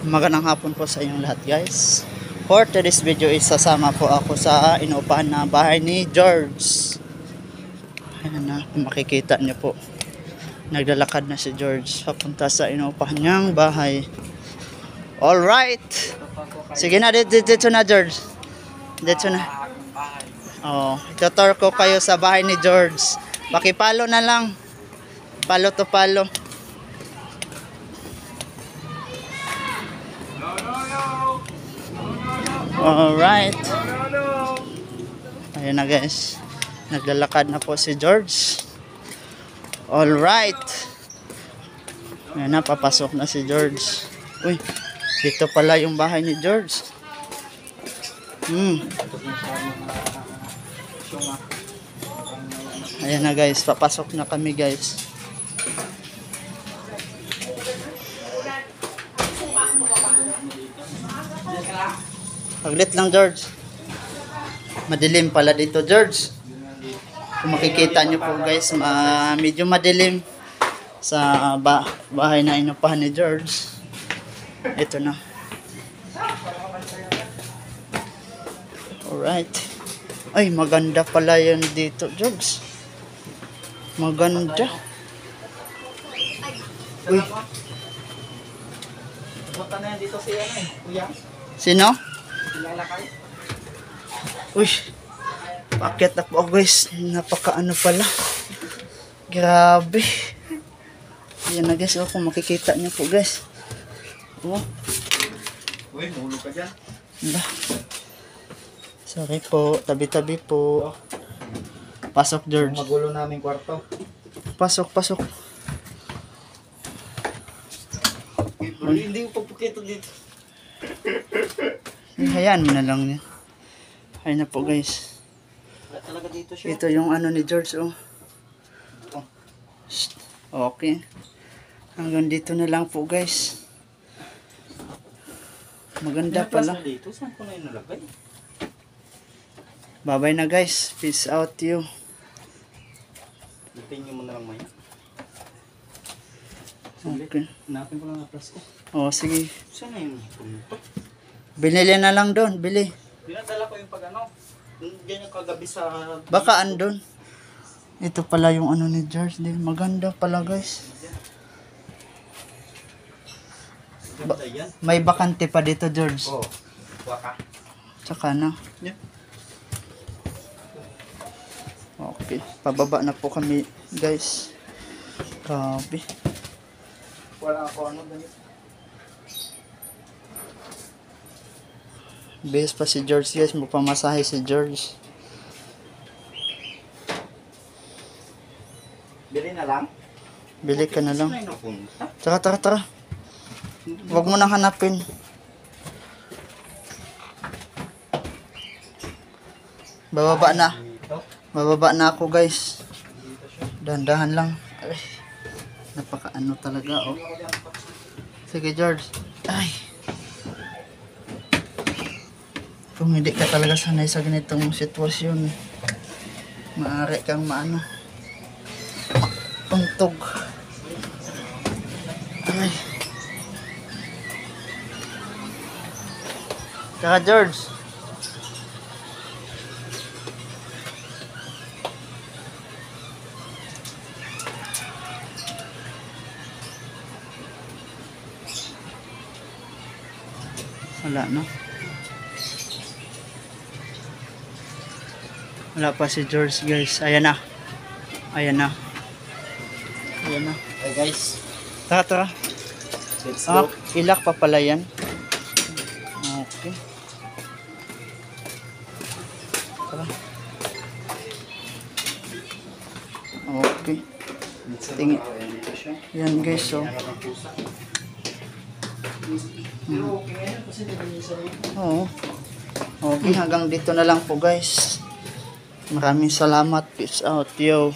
Magandang hapon po sa inyong lahat, guys. For today's video is sasama po ako sa inuupahan na bahay ni George. Ayan na, makikita niyo po. Naglalakad na si George papunta sa inuupahan niyang bahay. Alright! Sige na, dito na George. Dito na. Oh, itutur ko kayo sa bahay ni George. Pakipalo na lang. Palo to palo. Alright. Ayan na, guys. Naglalakad na po si George. Alright. Ayan na, papasok na si George. Uy, dito pala yung bahay ni George. Ayan na, guys, papasok na kami, guys. Paglit lang, George. Madilim pala dito, George. Kung makikita nyo po, guys, medyo madilim sa bahay na inupahan ni George. Ito na. Alright. Ay, maganda pala yan dito, George. Maganda. Uy. Punta na yan dito si Kuya. Sino? Lalakay. Uy. Paket na po, guys. Napakaano pala. Grabe. Ayan na, guys. Oh, kung makikita niyo po, guys. Oh. Uy, mahulog ka dyan. Hala. Sorry po. Tabi-tabi po. Pasok, George. Magulo namin kwarto. Pasok, pasok. Hindi ko pagpukito dito. Hayaan mo na lang niya. Ayun na po, guys. Wala talaga dito siya. Ito yung ano ni George, oh. Shh. Okay. Hanggang dito na lang po, guys. Maganda pala. Dito, saan ko na yung nalagay? Bye-bye na, guys. Peace out to you. Litin nyo mo na lang maya. Okay. Hanapin ko lang ang plas ko. Oh, sige. Saan na yung pumunto? Binili na lang doon. Bili. Dinadala ko yung pag-ano. Ganyan kagabi sa... Baka andun. Ito pala yung ano ni George. Maganda pala, guys. Ganda yan. May bakante pa dito, George. Oo. Waka. Tsaka na. Yeah. Okay. Pababa na po kami, guys. Grabe. Wala ako ano ganito. Best pa si George, guys. Magpamasahe si George. Bili na lang? Bili ka na lang. Saan na yung napunta? Tara, tara, tara. Huwag mo nang hanapin. Bababa na. Dito. Bababa na ako, guys. Dahan-dahan lang. Ay. Napaka-ano talaga, oh. Sige, George. Ay. Kung hindi ka talaga sanay sa ganitong sitwasyon, maaari kang maano. Tuntog. Ay. Kaka, George. Wala na. Wala pa si George, guys. Ayan na. Ayan na. Ayan na. Hey guys. Tara, tara. Let's Ah, go. ilak pa pala yan. Okay. Tara. Okay. Tingin. Dito siya. Yan, guys, so. Pero okay ngayon kasi nilinisan mo. Oo. Okay, hanggang dito na lang po, guys. Maraming salamat. Peace out, yo.